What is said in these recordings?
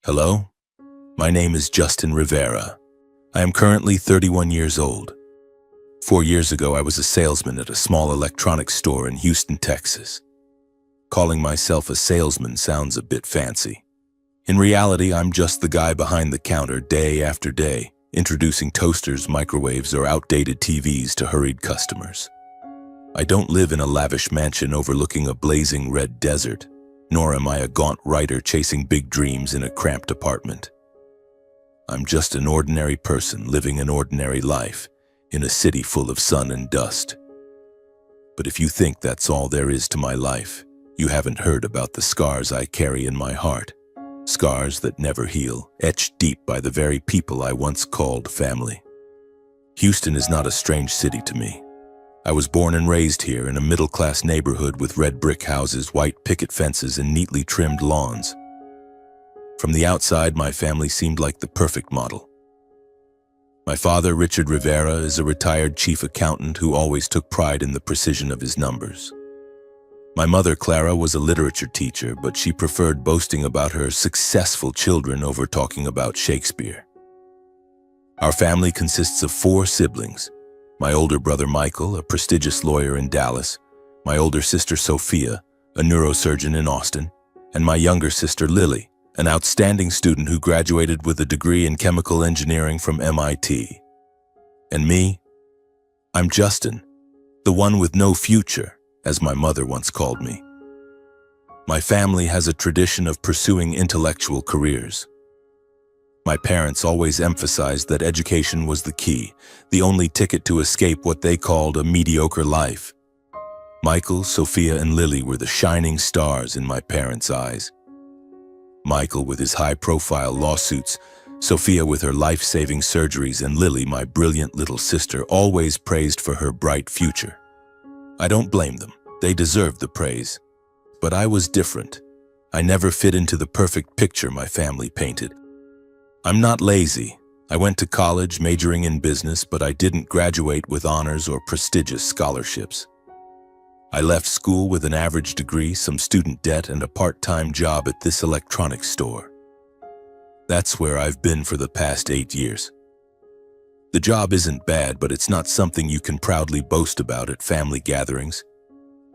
Hello? My name is Justin Rivera. I am currently 31 years old. 4 years ago, I was a salesman at a small electronics store in Houston, Texas. Calling myself a salesman sounds a bit fancy. In reality, I'm just the guy behind the counter day after day, introducing toasters, microwaves, or outdated TVs to hurried customers. I don't live in a lavish mansion overlooking a blazing red desert, nor am I a gaunt writer chasing big dreams in a cramped apartment. I'm just an ordinary person living an ordinary life in a city full of sun and dust. But if you think that's all there is to my life, you haven't heard about the scars I carry in my heart. Scars that never heal, etched deep by the very people I once called family. Houston is not a strange city to me. I was born and raised here in a middle-class neighborhood with red brick houses, white picket fences, and neatly trimmed lawns. From the outside, my family seemed like the perfect model. My father, Richard Rivera, is a retired chief accountant who always took pride in the precision of his numbers. My mother, Clara, was a literature teacher, but she preferred boasting about her successful children over talking about Shakespeare. Our family consists of 4 siblings. My older brother, Michael, a prestigious lawyer in Dallas, my older sister, Sophia, a neurosurgeon in Austin, and my younger sister, Lily, an outstanding student who graduated with a degree in chemical engineering from MIT. And me? I'm Justin, the one with no future, as my mother once called me. My family has a tradition of pursuing intellectual careers. My parents always emphasized that education was the key, the only ticket to escape what they called a mediocre life. Michael, Sophia, and Lily were the shining stars in my parents' eyes. Michael with his high-profile lawsuits, Sophia with her life-saving surgeries, and Lily, my brilliant little sister, always praised for her bright future. I don't blame them. They deserved the praise. But I was different. I never fit into the perfect picture my family painted. I'm not lazy. I went to college majoring in business, but I didn't graduate with honors or prestigious scholarships. I left school with an average degree, some student debt, and a part-time job at this electronics store. That's where I've been for the past 8 years. The job isn't bad, but it's not something you can proudly boast about at family gatherings,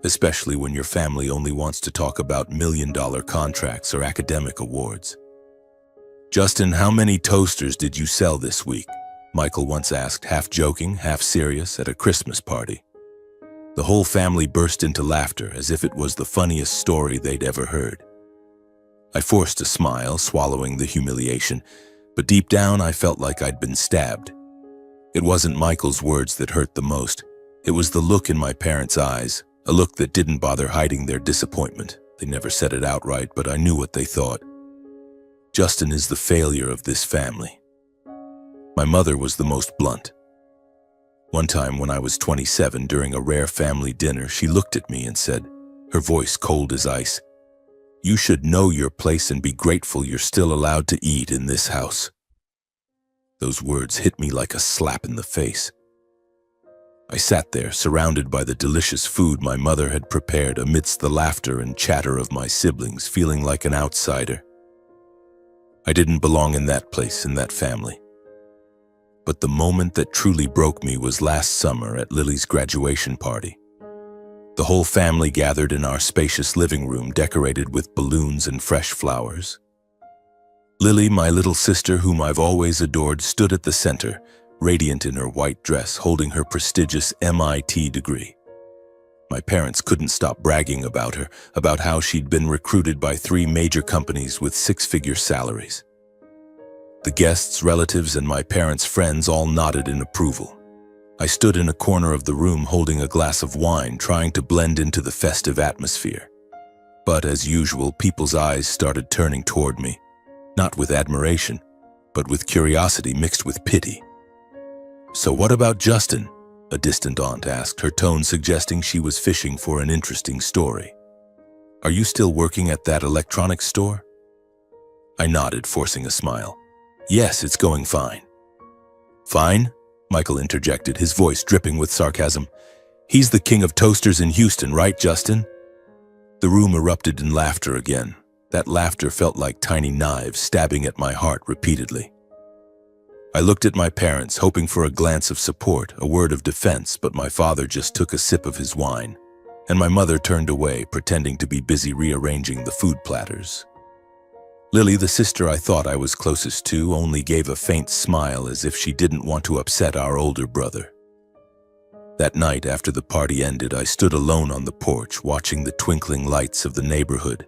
especially when your family only wants to talk about million-dollar contracts or academic awards. Justin, how many toasters did you sell this week? Michael once asked, half joking, half serious, at a Christmas party. The whole family burst into laughter as if it was the funniest story they'd ever heard. I forced a smile, swallowing the humiliation, but deep down I felt like I'd been stabbed. It wasn't Michael's words that hurt the most. It was the look in my parents' eyes, a look that didn't bother hiding their disappointment. They never said it outright, but I knew what they thought. Justin is the failure of this family. My mother was the most blunt. One time when I was 27 during a rare family dinner, she looked at me and said, her voice cold as ice, "You should know your place and be grateful you're still allowed to eat in this house." Those words hit me like a slap in the face. I sat there, surrounded by the delicious food my mother had prepared amidst the laughter and chatter of my siblings, feeling like an outsider. I didn't belong in that place, in that family. But the moment that truly broke me was last summer at Lily's graduation party. The whole family gathered in our spacious living room, decorated with balloons and fresh flowers. Lily, my little sister, whom I've always adored, stood at the center, radiant in her white dress, holding her prestigious MIT degree. My parents couldn't stop bragging about her, about how she'd been recruited by 3 major companies with 6-figure salaries. The guests, relatives, and my parents' friends all nodded in approval. I stood in a corner of the room holding a glass of wine, trying to blend into the festive atmosphere. But as usual, people's eyes started turning toward me, not with admiration, but with curiosity mixed with pity. "So what about Justin?" a distant aunt asked, her tone suggesting she was fishing for an interesting story. "Are you still working at that electronics store?" I nodded, forcing a smile. "Yes, it's going fine." "Fine?" Michael interjected, his voice dripping with sarcasm. "He's the king of toasters in Houston, right, Justin?" The room erupted in laughter again. That laughter felt like tiny knives stabbing at my heart repeatedly. I looked at my parents, hoping for a glance of support, a word of defense, but my father just took a sip of his wine, and my mother turned away, pretending to be busy rearranging the food platters. Lily, the sister I thought I was closest to, only gave a faint smile as if she didn't want to upset our older brother. That night, after the party ended, I stood alone on the porch, watching the twinkling lights of the neighborhood.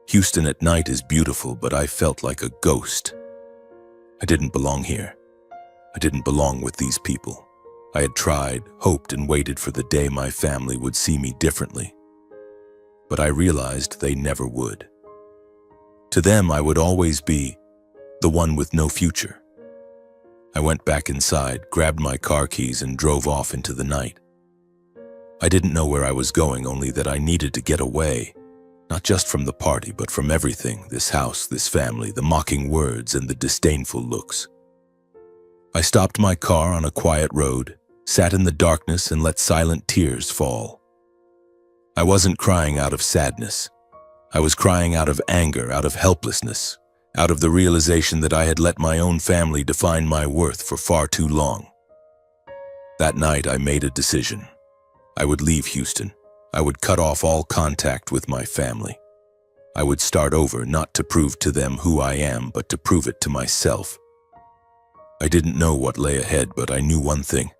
Houston at night is beautiful, but I felt like a ghost. I didn't belong here. I didn't belong with these people. I had tried, hoped, and waited for the day my family would see me differently. But I realized they never would. To them, I would always be the one with no future. I went back inside, grabbed my car keys, and drove off into the night. I didn't know where I was going, only that I needed to get away, not just from the party, but from everything, this house, this family, the mocking words, and the disdainful looks. I stopped my car on a quiet road, sat in the darkness, and let silent tears fall. I wasn't crying out of sadness. I was crying out of anger, out of helplessness, out of the realization that I had let my own family define my worth for far too long. That night, I made a decision. I would leave Houston. I would cut off all contact with my family. I would start over, not to prove to them who I am, but to prove it to myself. I didn't know what lay ahead, but I knew one thing.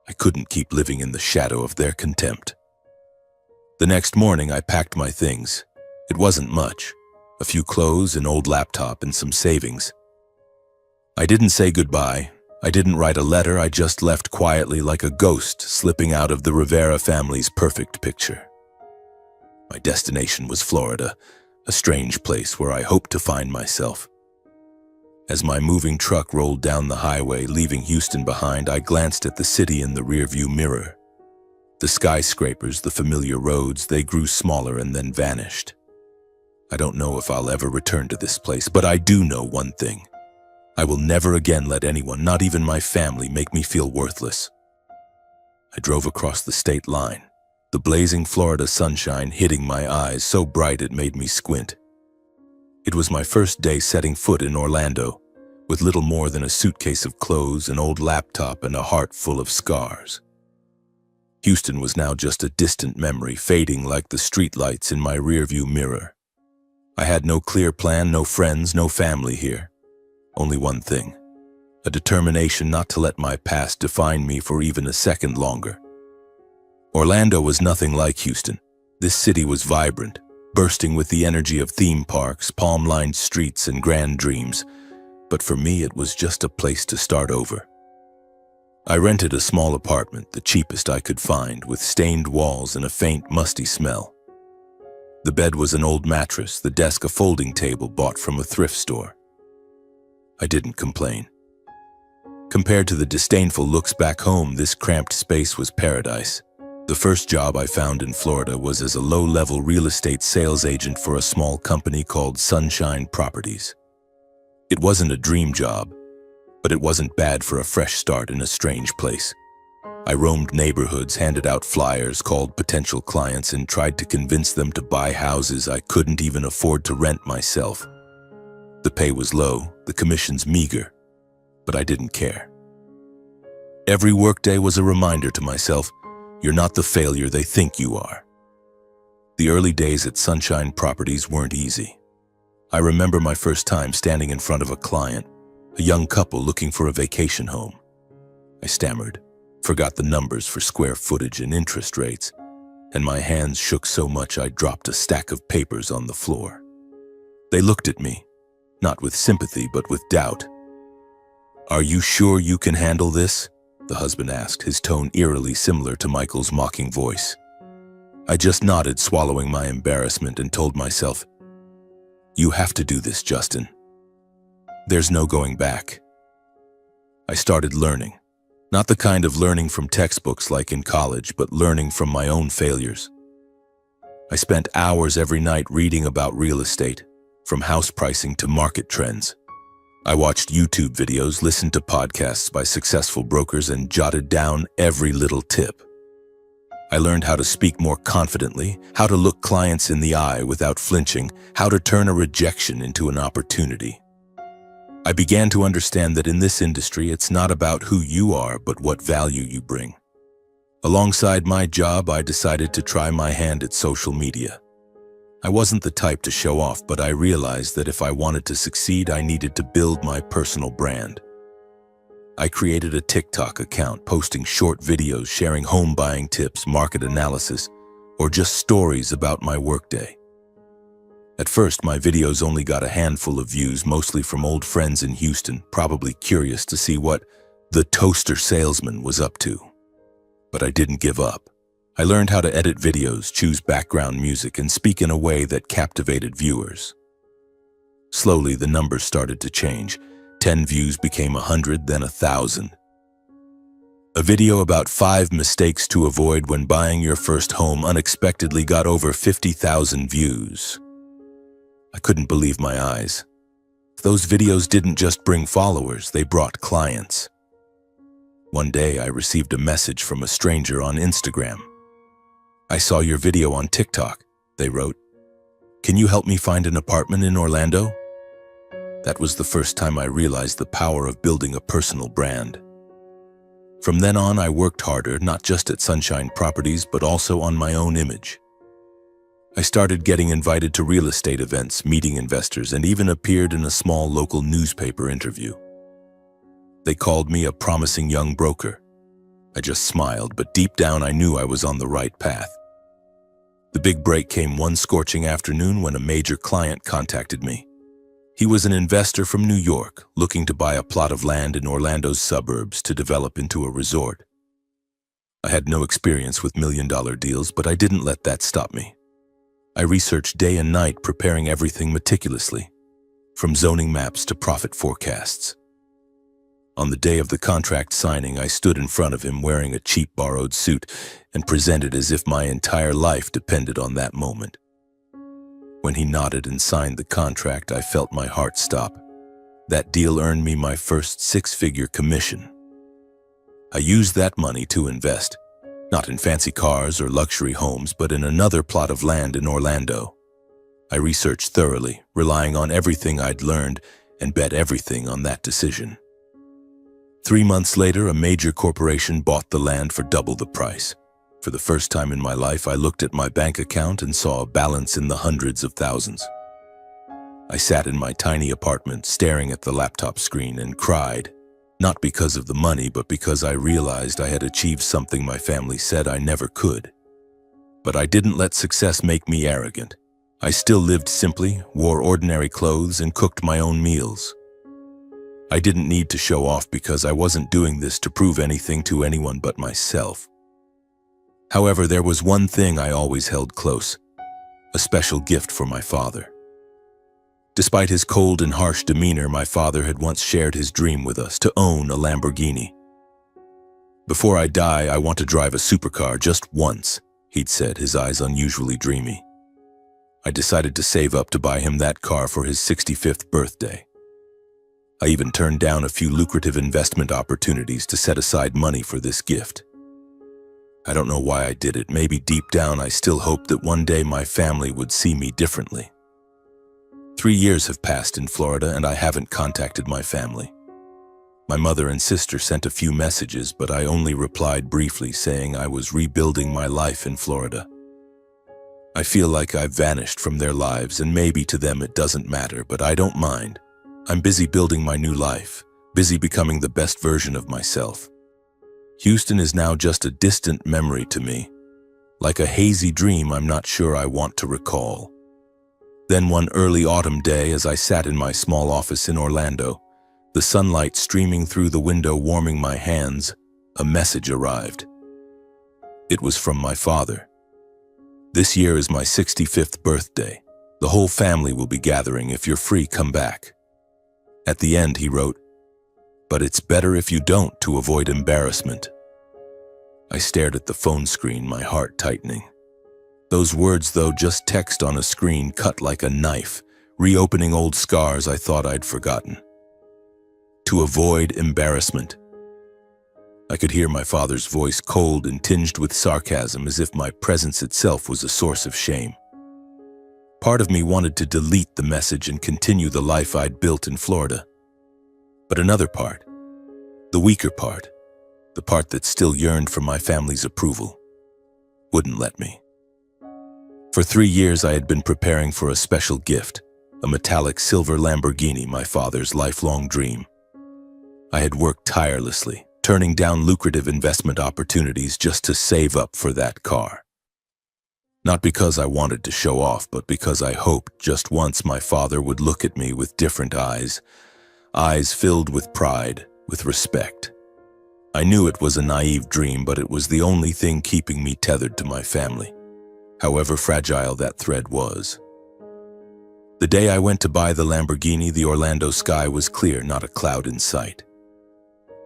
I couldn't keep living in the shadow of their contempt. The next morning, I packed my things. It wasn't much. A few clothes, an old laptop, and some savings. I didn't say goodbye. I didn't write a letter. I just left quietly like a ghost slipping out of the Rivera family's perfect picture. My destination was Florida, a strange place where I hoped to find myself. As my moving truck rolled down the highway, leaving Houston behind, I glanced at the city in the rearview mirror. The skyscrapers, the familiar roads, they grew smaller and then vanished. I don't know if I'll ever return to this place, but I do know one thing. I will never again let anyone, not even my family, make me feel worthless. I drove across the state line, the blazing Florida sunshine hitting my eyes so bright it made me squint. It was my first day setting foot in Orlando, with little more than a suitcase of clothes, an old laptop, and a heart full of scars. Houston was now just a distant memory, fading like the streetlights in my rearview mirror. I had no clear plan, no friends, no family here. Only one thing, a determination not to let my past define me for even a second longer. Orlando was nothing like Houston. This city was vibrant, bursting with the energy of theme parks, palm-lined streets, and grand dreams. But for me, it was just a place to start over. I rented a small apartment, the cheapest I could find, with stained walls and a faint, musty smell. The bed was an old mattress, the desk a folding table bought from a thrift store. I didn't complain. Compared to the disdainful looks back home, this cramped space was paradise. The first job I found in Florida was as a low-level real estate sales agent for a small company called Sunshine Properties. It wasn't a dream job, but it wasn't bad for a fresh start in a strange place. I roamed neighborhoods, handed out flyers, called potential clients, and tried to convince them to buy houses I couldn't even afford to rent myself. The pay was low, the commissions meager, but I didn't care. Every workday was a reminder to myself, you're not the failure they think you are. The early days at Sunshine Properties weren't easy. I remember my first time standing in front of a client, a young couple looking for a vacation home. I stammered, forgot the numbers for square footage and interest rates, and my hands shook so much I dropped a stack of papers on the floor. They looked at me, not with sympathy but with doubt. "Are you sure you can handle this?" the husband asked, his tone eerily similar to Michael's mocking voice. I just nodded, swallowing my embarrassment, and told myself, "You have to do this, Justin. There's no going back." I started learning. Not the kind of learning from textbooks like in college, but learning from my own failures. I spent hours every night reading about real estate, from house pricing to market trends. I watched YouTube videos, listened to podcasts by successful brokers, and jotted down every little tip. I learned how to speak more confidently, how to look clients in the eye without flinching, how to turn a rejection into an opportunity. I began to understand that in this industry, it's not about who you are, but what value you bring. Alongside my job, I decided to try my hand at social media. I wasn't the type to show off, but I realized that if I wanted to succeed, I needed to build my personal brand. I created a TikTok account, posting short videos, sharing home buying tips, market analysis, or just stories about my workday. At first, my videos only got a handful of views, mostly from old friends in Houston, probably curious to see what the toaster salesman was up to. But I didn't give up. I learned how to edit videos, choose background music, and speak in a way that captivated viewers. Slowly, the numbers started to change. 10 views became 100, then 1,000. A video about 5 mistakes to avoid when buying your first home unexpectedly got over 50,000 views. I couldn't believe my eyes. Those videos didn't just bring followers, they brought clients. One day, I received a message from a stranger on Instagram. "I saw your video on TikTok," they wrote. "Can you help me find an apartment in Orlando?" That was the first time I realized the power of building a personal brand. From then on, I worked harder, not just at Sunshine Properties, but also on my own image. I started getting invited to real estate events, meeting investors, and even appeared in a small local newspaper interview. They called me a promising young broker. I just smiled, but deep down I knew I was on the right path. The big break came one scorching afternoon when a major client contacted me. He was an investor from New York, looking to buy a plot of land in Orlando's suburbs to develop into a resort. I had no experience with million-dollar deals, but I didn't let that stop me. I researched day and night, preparing everything meticulously, from zoning maps to profit forecasts. On the day of the contract signing, I stood in front of him wearing a cheap borrowed suit and presented as if my entire life depended on that moment. When he nodded and signed the contract, I felt my heart stop. That deal earned me my first 6-figure commission. I used that money to invest, not in fancy cars or luxury homes, but in another plot of land in Orlando. I researched thoroughly, relying on everything I'd learned, and bet everything on that decision. 3 months later, a major corporation bought the land for double the price. For the first time in my life, I looked at my bank account and saw a balance in the hundreds of thousands. I sat in my tiny apartment, staring at the laptop screen, and cried, not because of the money, but because I realized I had achieved something my family said I never could. But I didn't let success make me arrogant. I still lived simply, wore ordinary clothes, and cooked my own meals. I didn't need to show off because I wasn't doing this to prove anything to anyone but myself. However, there was one thing I always held close, a special gift for my father. Despite his cold and harsh demeanor, my father had once shared his dream with us to own a Lamborghini. "Before I die, I want to drive a supercar just once," he'd said, his eyes unusually dreamy. I decided to save up to buy him that car for his 65th birthday. I even turned down a few lucrative investment opportunities to set aside money for this gift. I don't know why I did it. Maybe deep down I still hoped that one day my family would see me differently. 3 years have passed in Florida and I haven't contacted my family. My mother and sister sent a few messages, but I only replied briefly saying I was rebuilding my life in Florida. I feel like I've vanished from their lives, and maybe to them it doesn't matter, but I don't mind. I'm busy building my new life, busy becoming the best version of myself. Houston is now just a distant memory to me, like a hazy dream I'm not sure I want to recall. Then one early autumn day, as I sat in my small office in Orlando, the sunlight streaming through the window warming my hands, a message arrived. It was from my father. "This year is my 65th birthday. The whole family will be gathering. If you're free, come back." At the end, he wrote, "But it's better if you don't, to avoid embarrassment." I stared at the phone screen, my heart tightening. Those words, though just text on a screen, cut like a knife, reopening old scars I thought I'd forgotten. To avoid embarrassment. I could hear my father's voice, cold and tinged with sarcasm, as if my presence itself was a source of shame. Part of me wanted to delete the message and continue the life I'd built in Florida. But another part, the weaker part, the part that still yearned for my family's approval, wouldn't let me. For 3 years I had been preparing for a special gift, a metallic silver Lamborghini, my father's lifelong dream. I had worked tirelessly, turning down lucrative investment opportunities just to save up for that car. Not because I wanted to show off, but because I hoped just once my father would look at me with different eyes filled with pride, with respect. I knew it was a naive dream, but it was the only thing keeping me tethered to my family, however fragile that thread was. The day I went to buy the Lamborghini, the Orlando sky was clear, not a cloud in sight.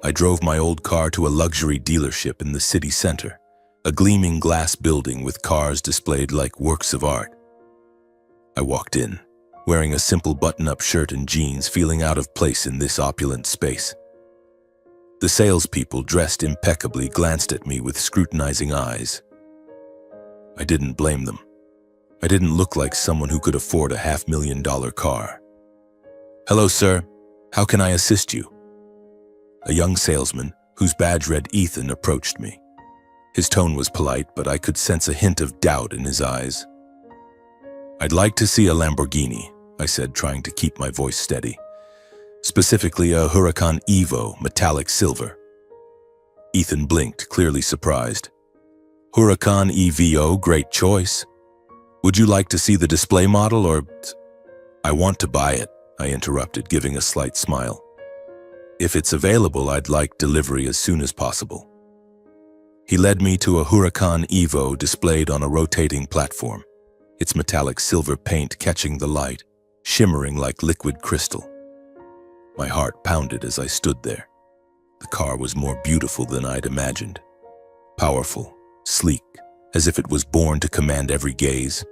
I drove my old car to a luxury dealership in the city center, a gleaming glass building with cars displayed like works of art. I walked in, wearing a simple button-up shirt and jeans, feeling out of place in this opulent space. The salespeople, dressed impeccably, glanced at me with scrutinizing eyes. I didn't blame them. I didn't look like someone who could afford a $500,000 car. "Hello, sir. How can I assist you?" A young salesman, whose badge read Ethan, approached me. His tone was polite, but I could sense a hint of doubt in his eyes. "I'd like to see a Lamborghini," I said, trying to keep my voice steady. "Specifically a Huracan Evo, metallic silver." Ethan blinked, clearly surprised. "Huracan EVO, great choice. Would you like to see the display model or—" "I want to buy it," I interrupted, giving a slight smile. "If it's available, I'd like delivery as soon as possible." He led me to a Huracan Evo displayed on a rotating platform, its metallic silver paint catching the light, shimmering like liquid crystal. My heart pounded as I stood there. The car was more beautiful than I'd imagined. Powerful, sleek, as if it was born to command every gaze.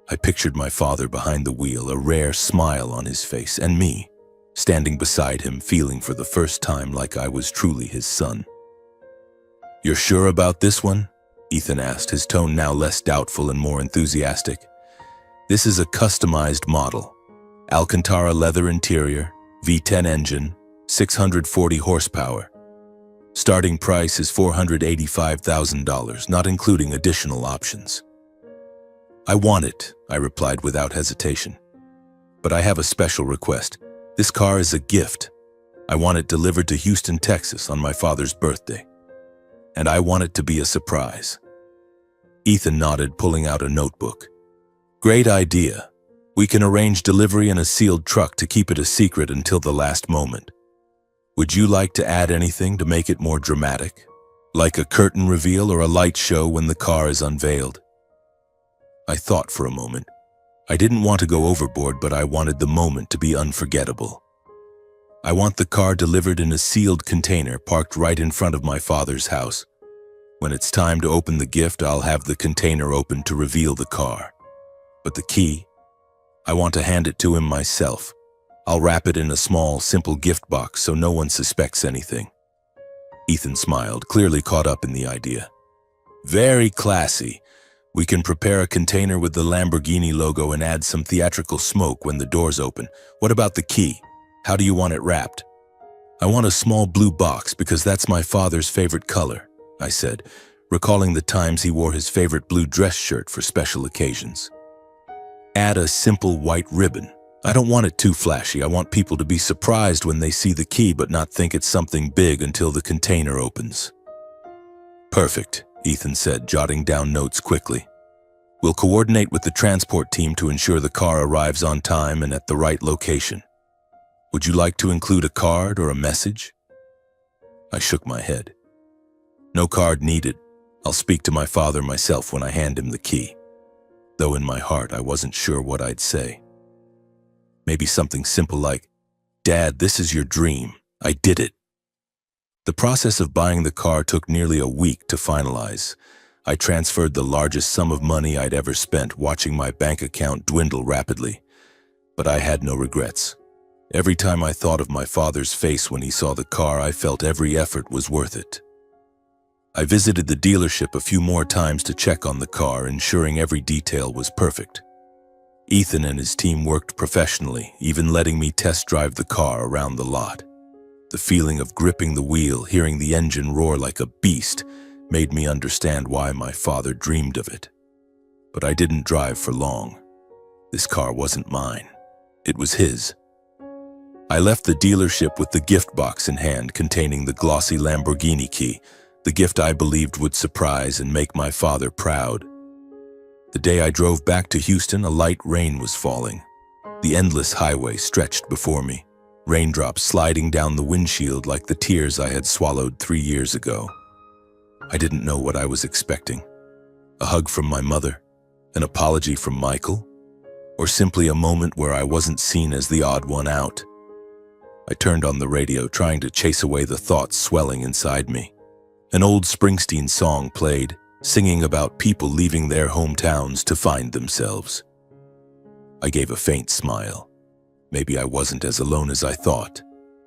I pictured my father behind the wheel, a rare smile on his face, and me, standing beside him, feeling for the first time like I was truly his son. "You're sure about this one?" Ethan asked, his tone now less doubtful and more enthusiastic. "This is a customized model. Alcantara leather interior, V10 engine, 640 horsepower. Starting price is $485,000, not including additional options." "I want it," I replied without hesitation. "But I have a special request. This car is a gift. I want it delivered to Houston, Texas on my father's birthday. And I want it to be a surprise." Ethan nodded, pulling out a notebook. "Great idea. We can arrange delivery in a sealed truck to keep it a secret until the last moment. Would you like to add anything to make it more dramatic? Like a curtain reveal or a light show when the car is unveiled?" I thought for a moment. I didn't want to go overboard, but I wanted the moment to be unforgettable. "I want the car delivered in a sealed container parked right in front of my father's house. When it's time to open the gift, I'll have the container open to reveal the car. But the key, I want to hand it to him myself. I'll wrap it in a small, simple gift box so no one suspects anything." Ethan smiled, clearly caught up in the idea. "Very classy. We can prepare a container with the Lamborghini logo and add some theatrical smoke when the doors open. What about the key? How do you want it wrapped?" "I want a small blue box because that's my father's favorite color," I said, recalling the times he wore his favorite blue dress shirt for special occasions. "Add a simple white ribbon. I don't want it too flashy. I want people to be surprised when they see the key but not think it's something big until the container opens." "Perfect," Ethan said, jotting down notes quickly. "We'll coordinate with the transport team to ensure the car arrives on time and at the right location. Would you like to include a card or a message?" I shook my head. "No card needed. I'll speak to my father myself when I hand him the key." Though in my heart I wasn't sure what I'd say. Maybe something simple like, "Dad, this is your dream. I did it." The process of buying the car took nearly a week to finalize. I transferred the largest sum of money I'd ever spent, watching my bank account dwindle rapidly. But I had no regrets. Every time I thought of my father's face when he saw the car, I felt every effort was worth it. I visited the dealership a few more times to check on the car, ensuring every detail was perfect. Ethan and his team worked professionally, even letting me test drive the car around the lot. The feeling of gripping the wheel, hearing the engine roar like a beast, made me understand why my father dreamed of it. But I didn't drive for long. This car wasn't mine. It was his. I left the dealership with the gift box in hand containing the glossy Lamborghini key, the gift I believed would surprise and make my father proud. The day I drove back to Houston, a light rain was falling. The endless highway stretched before me, raindrops sliding down the windshield like the tears I had swallowed 3 years ago. I didn't know what I was expecting. A hug from my mother, an apology from Michael, or simply a moment where I wasn't seen as the odd one out. I turned on the radio, trying to chase away the thoughts swelling inside me. An old Springsteen song played, singing about people leaving their hometowns to find themselves. I gave a faint smile. Maybe I wasn't as alone as I thought.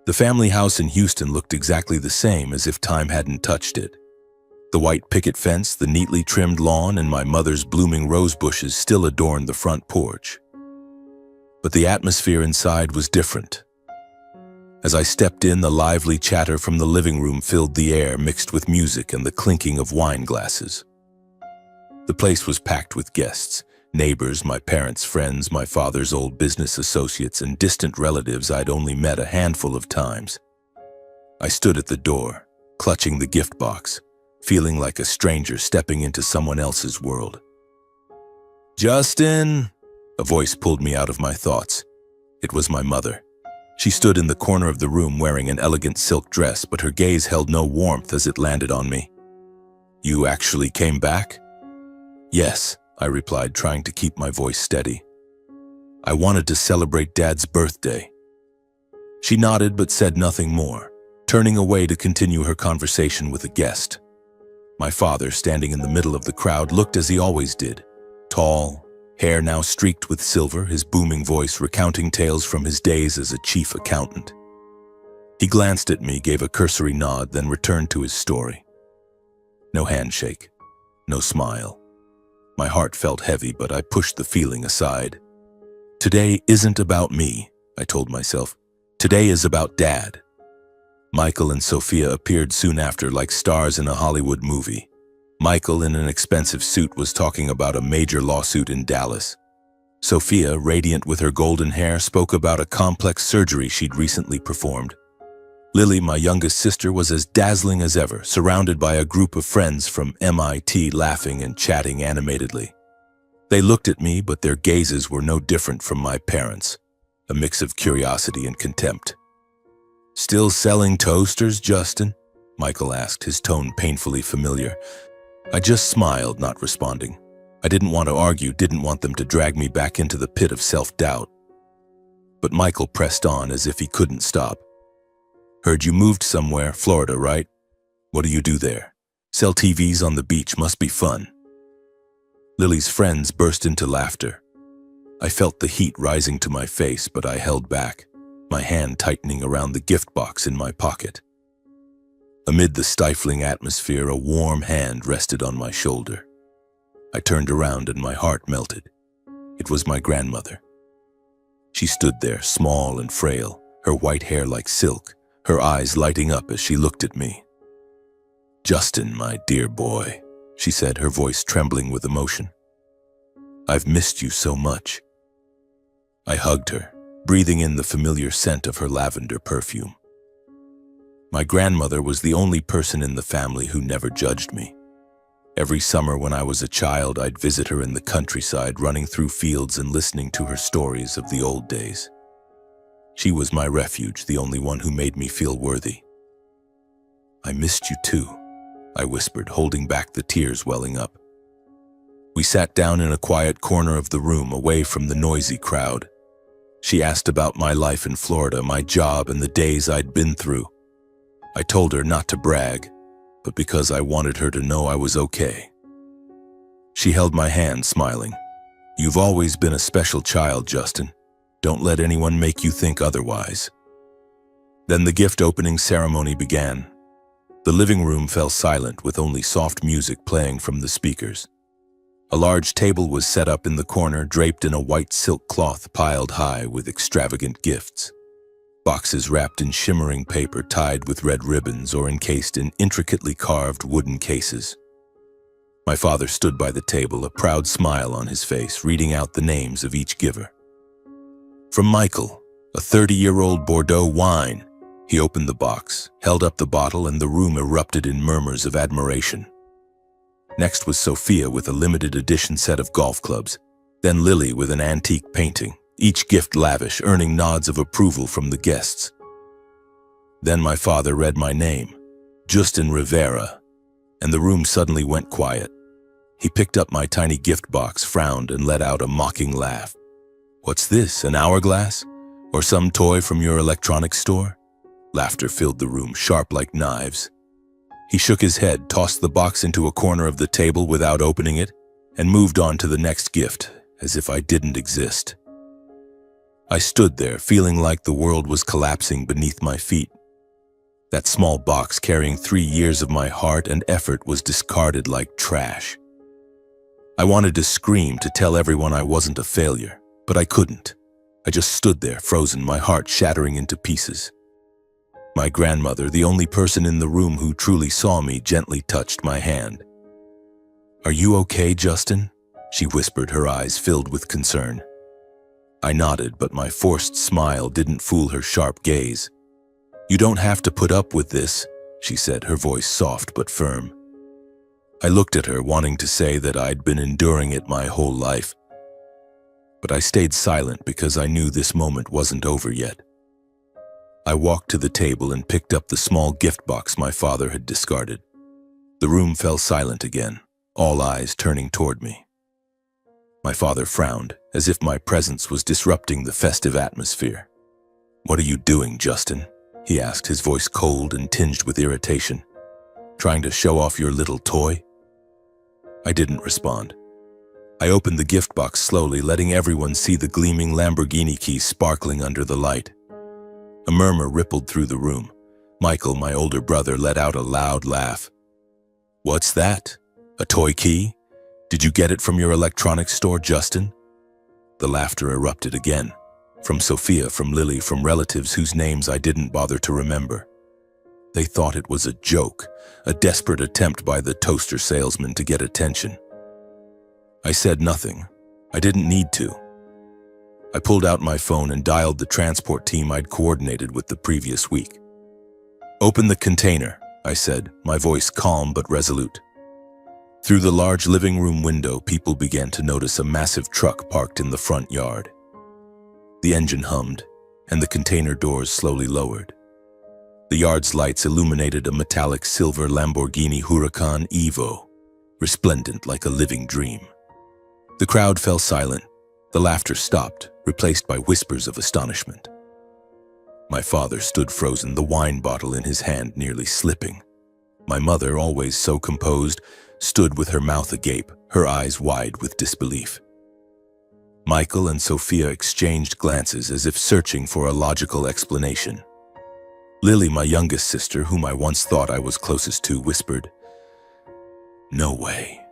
The family house in Houston looked exactly the same, as if time hadn't touched it. The white picket fence, the neatly trimmed lawn, and my mother's blooming rose bushes still adorned the front porch. But the atmosphere inside was different. As I stepped in, the lively chatter from the living room filled the air, mixed with music and the clinking of wine glasses. The place was packed with guests, neighbors, my parents' friends, my father's old business associates, and distant relatives I'd only met a handful of times. I stood at the door, clutching the gift box, feeling like a stranger stepping into someone else's world. "Justin!" A voice pulled me out of my thoughts. It was my mother. She stood in the corner of the room wearing an elegant silk dress, but her gaze held no warmth as it landed on me. "You actually came back?" "Yes," I replied, trying to keep my voice steady. "I wanted to celebrate Dad's birthday." She nodded but said nothing more, turning away to continue her conversation with a guest. My father, standing in the middle of the crowd, looked as he always did, tall, hair now streaked with silver, his booming voice recounting tales from his days as a chief accountant. He glanced at me, gave a cursory nod, then returned to his story. No handshake, no smile. My heart felt heavy, but I pushed the feeling aside. "Today isn't about me," I told myself. "Today is about Dad." Michael and Sophia appeared soon after, like stars in a Hollywood movie. Michael, in an expensive suit, was talking about a major lawsuit in Dallas. Sophia, radiant with her golden hair, spoke about a complex surgery she'd recently performed. Lily, my youngest sister, was as dazzling as ever, surrounded by a group of friends from MIT, laughing and chatting animatedly. They looked at me, but their gazes were no different from my parents', a mix of curiosity and contempt. "Still selling toasters, Justin?" Michael asked, his tone painfully familiar. I just smiled, not responding. I didn't want to argue, didn't want them to drag me back into the pit of self-doubt. But Michael pressed on as if he couldn't stop. "Heard you moved somewhere, Florida, right? What do you do there? Sell TVs on the beach, must be fun." Lily's friends burst into laughter. I felt the heat rising to my face, but I held back, my hand tightening around the gift box in my pocket. Amid the stifling atmosphere, a warm hand rested on my shoulder. I turned around and my heart melted. It was my grandmother. She stood there, small and frail, her white hair like silk, her eyes lighting up as she looked at me. "Justin, my dear boy," she said, her voice trembling with emotion. "I've missed you so much." I hugged her, breathing in the familiar scent of her lavender perfume. My grandmother was the only person in the family who never judged me. Every summer when I was a child, I'd visit her in the countryside, running through fields and listening to her stories of the old days. She was my refuge, the only one who made me feel worthy. "I missed you too," I whispered, holding back the tears welling up. We sat down in a quiet corner of the room, away from the noisy crowd. She asked about my life in Florida, my job, and the days I'd been through. I told her not to brag, but because I wanted her to know I was okay. She held my hand, smiling. "You've always been a special child, Justin. Don't let anyone make you think otherwise." Then the gift opening ceremony began. The living room fell silent with only soft music playing from the speakers. A large table was set up in the corner, draped in a white silk cloth piled high with extravagant gifts. Boxes wrapped in shimmering paper tied with red ribbons or encased in intricately carved wooden cases. My father stood by the table, a proud smile on his face, reading out the names of each giver. From Michael, a 30-year-old Bordeaux wine. He opened the box, held up the bottle, and the room erupted in murmurs of admiration. Next was Sophia with a limited edition set of golf clubs, then Lily with an antique painting, each gift lavish, earning nods of approval from the guests. Then my father read my name, Justin Rivera, and the room suddenly went quiet. He picked up my tiny gift box, frowned, and let out a mocking laugh. "What's this, an hourglass? Or some toy from your electronics store?" Laughter filled the room, sharp like knives. He shook his head, tossed the box into a corner of the table without opening it, and moved on to the next gift, as if I didn't exist. I stood there, feeling like the world was collapsing beneath my feet. That small box carrying 3 years of my heart and effort was discarded like trash. I wanted to scream, to tell everyone I wasn't a failure, but I couldn't. I just stood there, frozen, my heart shattering into pieces. My grandmother, the only person in the room who truly saw me, gently touched my hand. "Are you okay, Justin?" she whispered, her eyes filled with concern. I nodded, but my forced smile didn't fool her sharp gaze. "You don't have to put up with this," she said, her voice soft but firm. I looked at her, wanting to say that I'd been enduring it my whole life. But I stayed silent because I knew this moment wasn't over yet. I walked to the table and picked up the small gift box my father had discarded. The room fell silent again, all eyes turning toward me. My father frowned, as if my presence was disrupting the festive atmosphere. "What are you doing, Justin?" he asked, his voice cold and tinged with irritation. "Trying to show off your little toy?" I didn't respond. I opened the gift box slowly, letting everyone see the gleaming Lamborghini keys sparkling under the light. A murmur rippled through the room. Michael, my older brother, let out a loud laugh. "What's that? A toy key? Did you get it from your electronics store, Justin?" The laughter erupted again. From Sophia, from Lily, from relatives whose names I didn't bother to remember. They thought it was a joke, a desperate attempt by the toaster salesman to get attention. I said nothing. I didn't need to. I pulled out my phone and dialed the transport team I'd coordinated with the previous week. "Open the container," I said, my voice calm but resolute. Through the large living room window, people began to notice a massive truck parked in the front yard. The engine hummed, and the container doors slowly lowered. The yard's lights illuminated a metallic silver Lamborghini Huracan Evo, resplendent like a living dream. The crowd fell silent. The laughter stopped, replaced by whispers of astonishment. My father stood frozen, the wine bottle in his hand nearly slipping. My mother, always so composed, stood with her mouth agape, her eyes wide with disbelief. Michael and Sophia exchanged glances as if searching for a logical explanation. Lily, my youngest sister, whom I once thought I was closest to, whispered, "No way."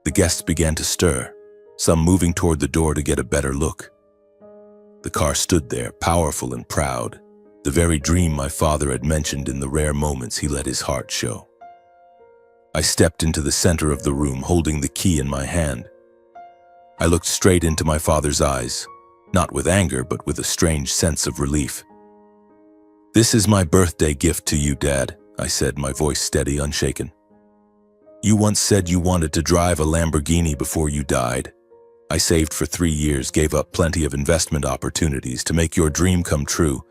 The guests began to stir, some moving toward the door to get a better look. The car stood there, powerful and proud, the very dream my father had mentioned in the rare moments he let his heart show. I stepped into the center of the room, holding the key in my hand. I looked straight into my father's eyes, not with anger, but with a strange sense of relief. "This is my birthday gift to you, Dad," I said, my voice steady, unshaken. "You once said you wanted to drive a Lamborghini before you died. I saved for 3 years, gave up plenty of investment opportunities to make your dream come true.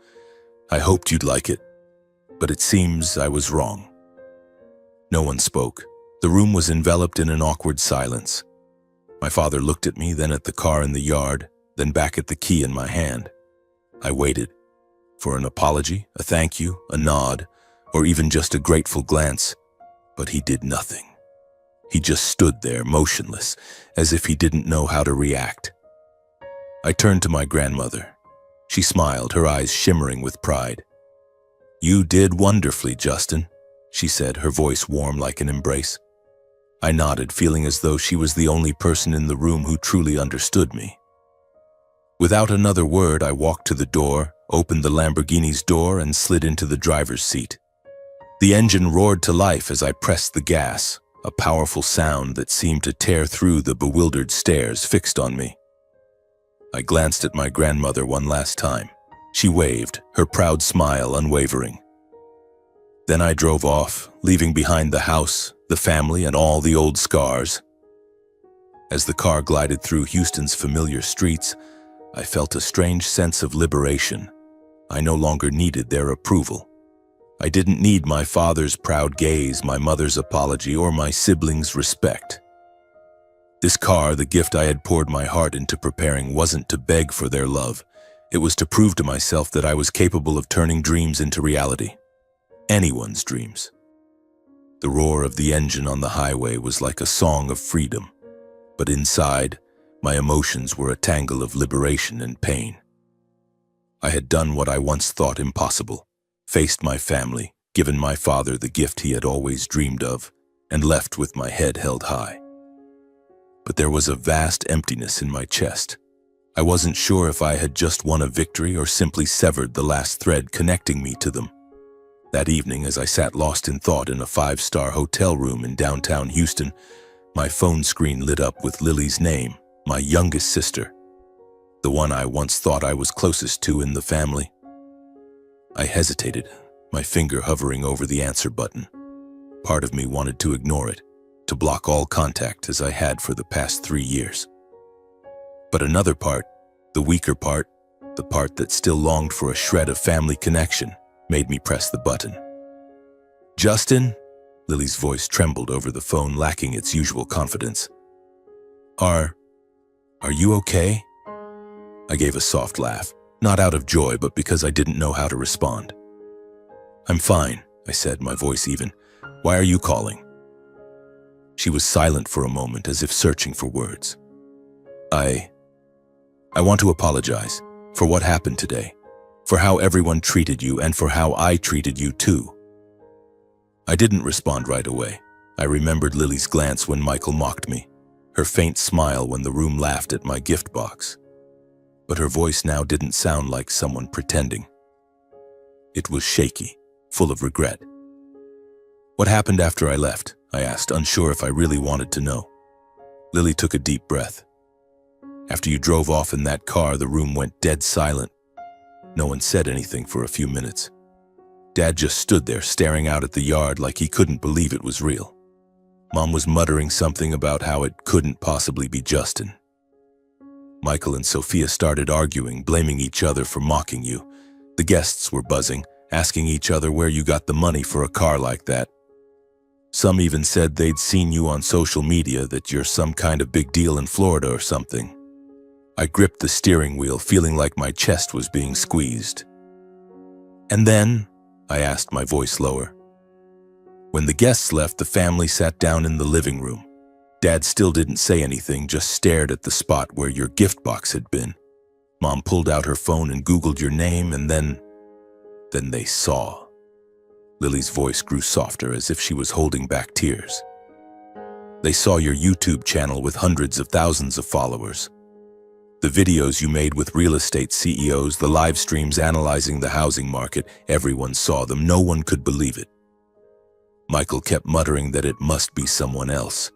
I hoped you'd like it, but it seems I was wrong." No one spoke. The room was enveloped in an awkward silence. My father looked at me, then at the car in the yard, then back at the key in my hand. I waited for an apology, a thank you, a nod, or even just a grateful glance, but he did nothing. He just stood there, motionless, as if he didn't know how to react. I turned to my grandmother. She smiled, her eyes shimmering with pride. "You did wonderfully, Justin," she said, her voice warm like an embrace. I nodded, feeling as though she was the only person in the room who truly understood me. Without another word, I walked to the door, opened the Lamborghini's door, and slid into the driver's seat. The engine roared to life as I pressed the gas, a powerful sound that seemed to tear through the bewildered stares fixed on me. I glanced at my grandmother one last time. She waved, her proud smile unwavering. Then I drove off, leaving behind the house, the family, and all the old scars. As the car glided through Houston's familiar streets, I felt a strange sense of liberation. I no longer needed their approval. I didn't need my father's proud gaze, my mother's apology, or my siblings' respect. This car, the gift I had poured my heart into preparing, wasn't to beg for their love. It was to prove to myself that I was capable of turning dreams into reality. Anyone's dreams. The roar of the engine on the highway was like a song of freedom, but inside, my emotions were a tangle of liberation and pain. I had done what I once thought impossible, faced my family, given my father the gift he had always dreamed of, and left with my head held high. But there was a vast emptiness in my chest. I wasn't sure if I had just won a victory or simply severed the last thread connecting me to them. That evening, as I sat lost in thought in a 5-star hotel room in downtown Houston, my phone screen lit up with Lily's name, my youngest sister, the one I once thought I was closest to in the family. I hesitated, my finger hovering over the answer button. Part of me wanted to ignore it, to block all contact as I had for the past 3 years. But another part, the weaker part, the part that still longed for a shred of family connection, made me press the button. "Justin?" Lily's voice trembled over the phone, lacking its usual confidence. Are you okay?" I gave a soft laugh, not out of joy, but because I didn't know how to respond. "I'm fine," I said, my voice even. "Why are you calling?" She was silent for a moment, as if searching for words. I want to apologize for what happened today, for how everyone treated you, and for how I treated you too." I didn't respond right away. I remembered Lily's glance when Michael mocked me, her faint smile when the room laughed at my gift box. But her voice now didn't sound like someone pretending. It was shaky, full of regret. "What happened after I left?" I asked, unsure if I really wanted to know. Lily took a deep breath. "After you drove off in that car, the room went dead silent. No one said anything for a few minutes. Dad just stood there staring out at the yard like he couldn't believe it was real. Mom was muttering something about how it couldn't possibly be Justin. Michael and Sophia started arguing, blaming each other for mocking you. The guests were buzzing, asking each other where you got the money for a car like that. Some even said they'd seen you on social media, that you're some kind of big deal in Florida or something." I gripped the steering wheel, feeling like my chest was being squeezed. "And then?" I asked, my voice lower. "When the guests left, the family sat down in the living room. Dad still didn't say anything, just stared at the spot where your gift box had been. Mom pulled out her phone and Googled your name, and then they saw." Lily's voice grew softer, as if she was holding back tears. "They saw your YouTube channel with hundreds of thousands of followers. The videos you made with real estate CEOs, the live streams analyzing the housing market, everyone saw them. No one could believe it. Michael kept muttering that it must be someone else."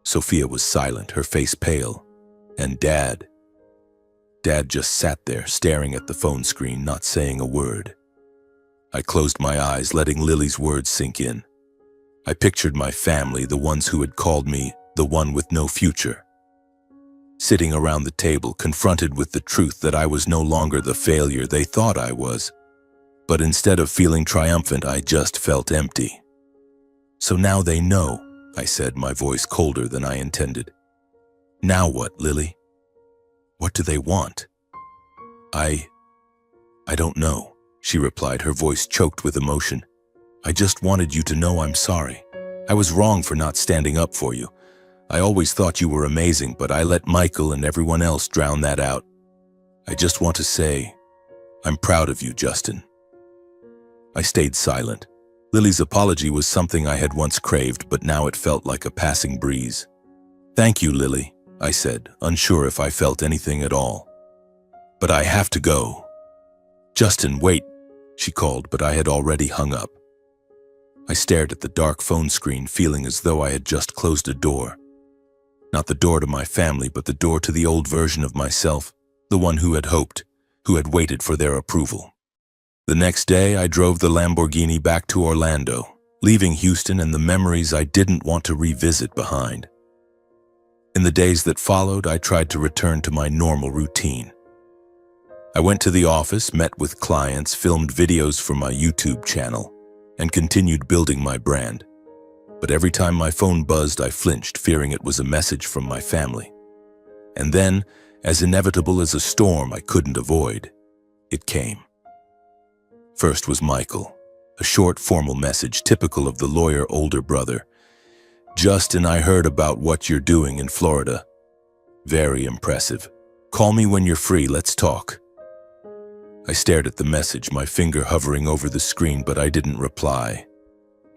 Sophia was silent, her face pale. And Dad just sat there, staring at the phone screen, not saying a word. I closed my eyes, letting Lily's words sink in. I pictured my family, the ones who had called me the one with no future, sitting around the table, confronted with the truth that I was no longer the failure they thought I was. But instead of feeling triumphant, I just felt empty. "So now they know," I said, my voice colder than I intended. "Now what, Lily? What do they want?" I don't know," she replied, her voice choked with emotion. "I just wanted you to know I'm sorry. I was wrong for not standing up for you. I always thought you were amazing, but I let Michael and everyone else drown that out. I just want to say, I'm proud of you, Justin." I stayed silent, Lily's apology was something I had once craved, but now it felt like a passing breeze. "Thank you, Lily," I said, unsure if I felt anything at all. "But I have to go." "Justin, wait," she called, but I had already hung up. I stared at the dark phone screen, feeling as though I had just closed a door. Not the door to my family, but the door to the old version of myself, the one who had hoped, who had waited for their approval. The next day, I drove the Lamborghini back to Orlando, leaving Houston and the memories I didn't want to revisit behind. In the days that followed, I tried to return to my normal routine. I went to the office, met with clients, filmed videos for my YouTube channel, and continued building my brand. But every time my phone buzzed, I flinched, fearing it was a message from my family. And then, as inevitable as a storm I couldn't avoid, it came. First was Michael, a short, formal message typical of the lawyer older brother. "Justin, I heard about what you're doing in Florida. Very impressive. Call me when you're free, let's talk." I stared at the message, my finger hovering over the screen, but I didn't reply.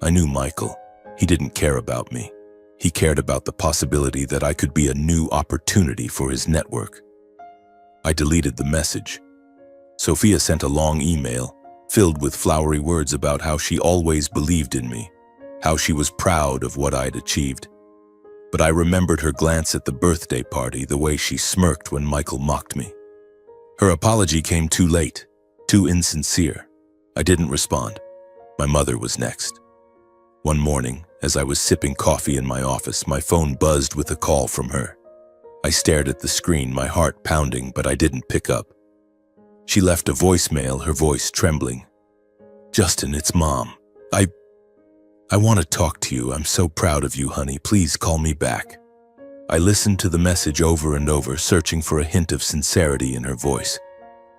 I knew Michael. He didn't care about me. He cared about the possibility that I could be a new opportunity for his network. I deleted the message. Sophia sent a long email, filled with flowery words about how she always believed in me, how she was proud of what I'd achieved. But I remembered her glance at the birthday party, the way she smirked when Michael mocked me. Her apology came too late, too insincere. I didn't respond. My mother was next. One morning, as I was sipping coffee in my office, my phone buzzed with a call from her. I stared at the screen, my heart pounding, but I didn't pick up. She left a voicemail, her voice trembling. "Justin, it's Mom. I want to talk to you. I'm so proud of you, honey. Please call me back." I listened to the message over and over, searching for a hint of sincerity in her voice.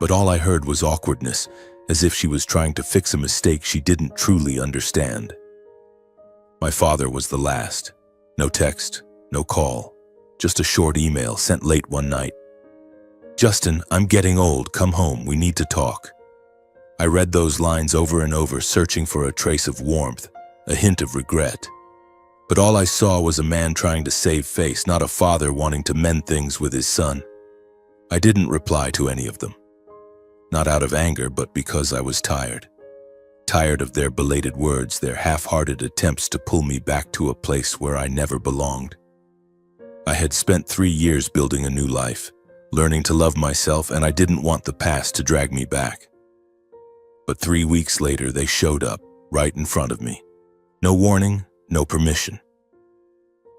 But all I heard was awkwardness, as if she was trying to fix a mistake she didn't truly understand. My father was the last. No text, no call, just a short email sent late one night. "Justin, I'm getting old. Come home. We need to talk." I read those lines over and over, searching for a trace of warmth, a hint of regret. But all I saw was a man trying to save face, not a father wanting to mend things with his son. I didn't reply to any of them. Not out of anger, but because I was tired. Tired of their belated words, their half-hearted attempts to pull me back to a place where I never belonged. I had spent 3 years building a new life, learning to love myself, and I didn't want the past to drag me back. But 3 weeks later, they showed up, right in front of me. No warning, no permission.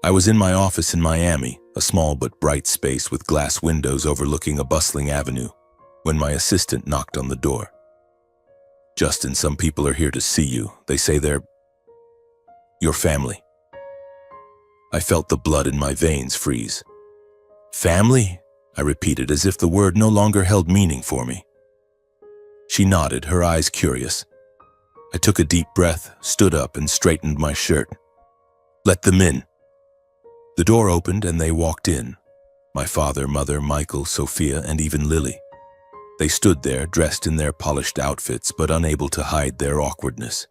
I was in my office in Miami, a small but bright space with glass windows overlooking a bustling avenue, when my assistant knocked on the door. "Justin, some people are here to see you. They say they're your family." I felt the blood in my veins freeze. "Family?" I repeated, as if the word no longer held meaning for me. She nodded, her eyes curious. I took a deep breath, stood up, and straightened my shirt. "Let them in." The door opened and they walked in. My father, mother, Michael, Sophia, and even Lily. They stood there, dressed in their polished outfits, but unable to hide their awkwardness.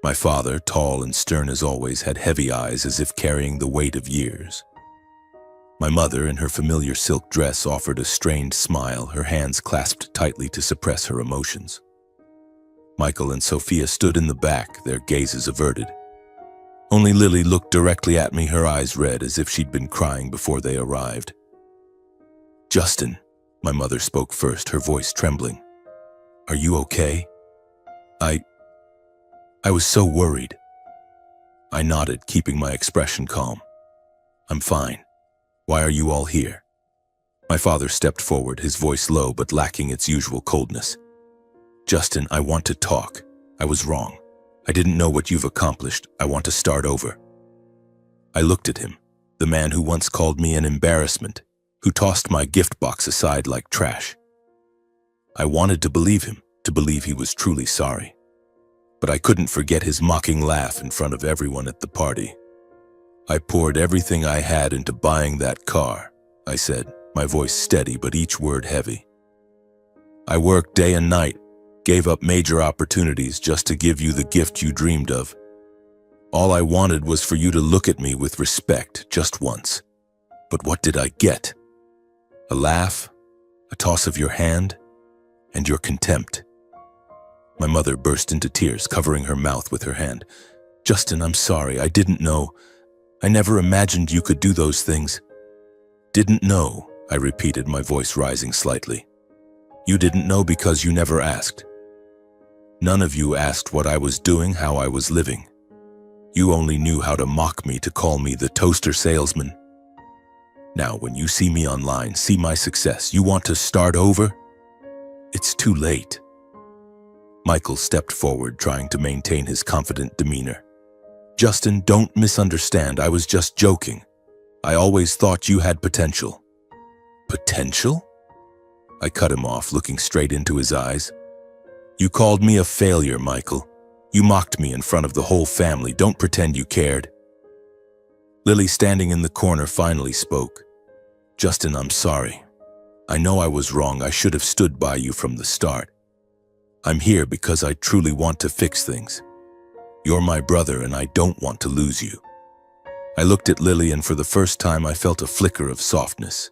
My father, tall and stern as always, had heavy eyes as if carrying the weight of years. My mother, in her familiar silk dress, offered a strained smile, her hands clasped tightly to suppress her emotions. Michael and Sophia stood in the back, their gazes averted. Only Lily looked directly at me, her eyes red, as if she'd been crying before they arrived. "Justin," my mother spoke first, her voice trembling. "Are you okay?" I was so worried. I nodded, keeping my expression calm. "I'm fine. Why are you all here?" My father stepped forward, his voice low but lacking its usual coldness. "Justin, I want to talk. I was wrong. I didn't know what you've accomplished. I want to start over." I looked at him, the man who once called me an embarrassment, who tossed my gift box aside like trash. I wanted to believe him, to believe he was truly sorry. But I couldn't forget his mocking laugh in front of everyone at the party. "I poured everything I had into buying that car," I said, my voice steady but each word heavy. "I worked day and night, Gave up major opportunities just to give you the gift you dreamed of. All I wanted was for you to look at me with respect just once. But what did I get? A laugh, a toss of your hand, and your contempt. My mother burst into tears, covering her mouth with her hand. Justin, I'm sorry. I didn't know. I never imagined you could do those things. Didn't know, I repeated, my voice rising slightly. You didn't know because you never asked. None of you asked what I was doing, how I was living. You only knew how to mock me, to call me the toaster salesman. Now, when you see me online, see my success, you want to start over? It's too late. Michael stepped forward, trying to maintain his confident demeanor. Justin, don't misunderstand. I was just joking. I always thought you had potential. Potential? I cut him off, looking straight into his eyes. You called me a failure, Michael. You mocked me in front of the whole family. Don't pretend you cared. Lily, standing in the corner, finally spoke. Justin, I'm sorry. I know I was wrong. I should have stood by you from the start. I'm here because I truly want to fix things. You're my brother and I don't want to lose you. I looked at Lily and for the first time I felt a flicker of softness.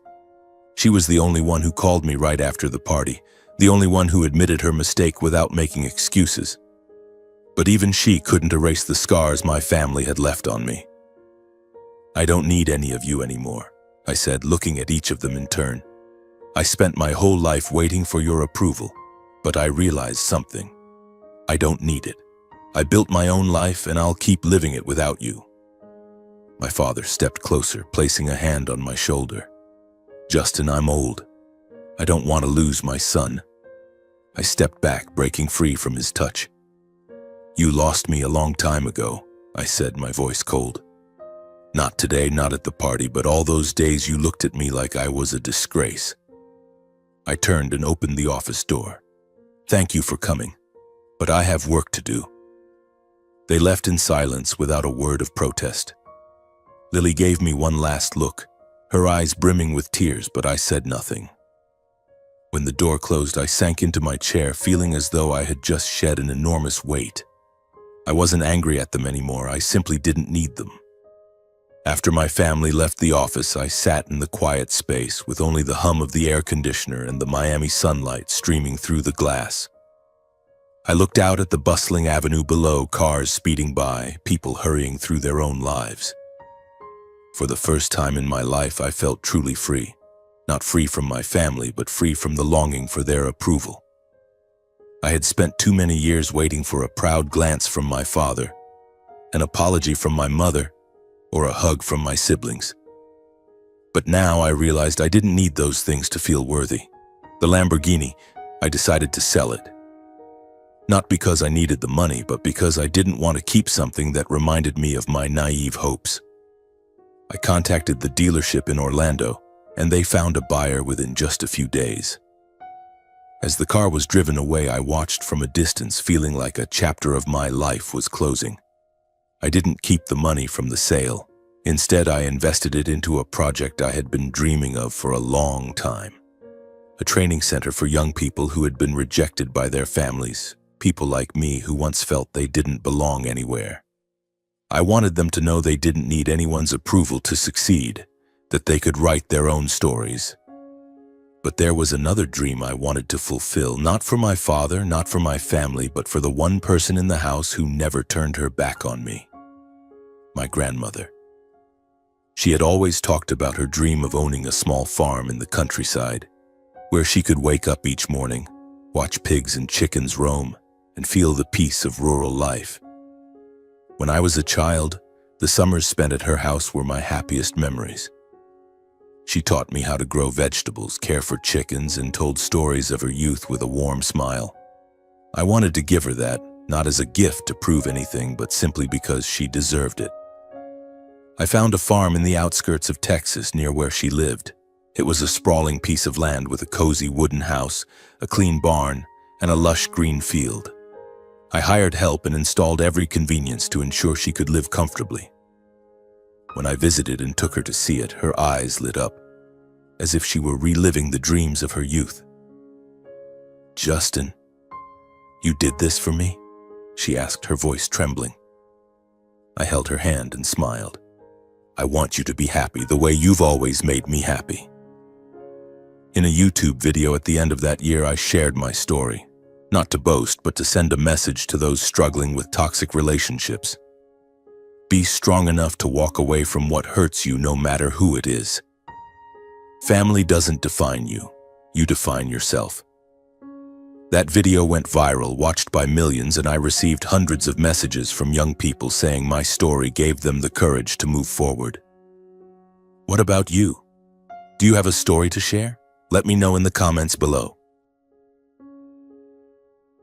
She was the only one who called me right after the party, the only one who admitted her mistake without making excuses. But even she couldn't erase the scars my family had left on me. I don't need any of you anymore, I said, looking at each of them in turn. I spent my whole life waiting for your approval, but I realized something. I don't need it. I built my own life and I'll keep living it without you. My father stepped closer, placing a hand on my shoulder. Justin, I'm old. I don't want to lose my son. I stepped back, breaking free from his touch. You lost me a long time ago, I said, my voice cold. Not today, not at the party, but all those days you looked at me like I was a disgrace. I turned and opened the office door. Thank you for coming, but I have work to do. They left in silence without a word of protest. Lily gave me one last look, her eyes brimming with tears, but I said nothing. When the door closed, I sank into my chair, feeling as though I had just shed an enormous weight. I wasn't angry at them anymore, I simply didn't need them. After my family left the office, I sat in the quiet space with only the hum of the air conditioner and the Miami sunlight streaming through the glass. I looked out at the bustling avenue below, cars speeding by, people hurrying through their own lives. For the first time in my life, I felt truly free. Not free from my family, but free from the longing for their approval. I had spent too many years waiting for a proud glance from my father, an apology from my mother, or a hug from my siblings. But now I realized I didn't need those things to feel worthy. The Lamborghini, I decided to sell it. Not because I needed the money, but because I didn't want to keep something that reminded me of my naive hopes. I contacted the dealership in Orlando, and they found a buyer within just a few days. As the car was driven away, I watched from a distance, feeling like a chapter of my life was closing. I didn't keep the money from the sale. Instead, I invested it into a project I had been dreaming of for a long time. A training center for young people who had been rejected by their families, people like me who once felt they didn't belong anywhere. I wanted them to know they didn't need anyone's approval to succeed, that they could write their own stories. But there was another dream I wanted to fulfill, not for my father, not for my family, but for the one person in the house who never turned her back on me. My grandmother. She had always talked about her dream of owning a small farm in the countryside, where she could wake up each morning, watch pigs and chickens roam, and feel the peace of rural life. When I was a child, the summers spent at her house were my happiest memories. She taught me how to grow vegetables, care for chickens, and told stories of her youth with a warm smile. I wanted to give her that, not as a gift to prove anything, but simply because she deserved it. I found a farm in the outskirts of Texas near where she lived. It was a sprawling piece of land with a cozy wooden house, a clean barn, and a lush green field. I hired help and installed every convenience to ensure she could live comfortably. When I visited and took her to see it, her eyes lit up, as if she were reliving the dreams of her youth. Justin, "You did this for me?" she asked, her voice trembling. I held her hand and smiled. "I want you to be happy the way you've always made me happy." In a YouTube video at the end of that year, I shared my story, not to boast, but to send a message to those struggling with toxic relationships. Be strong enough to walk away from what hurts you, no matter who it is. Family doesn't define you. You define yourself. That video went viral, watched by millions, and I received hundreds of messages from young people saying my story gave them the courage to move forward. What about you? Do you have a story to share? Let me know in the comments below.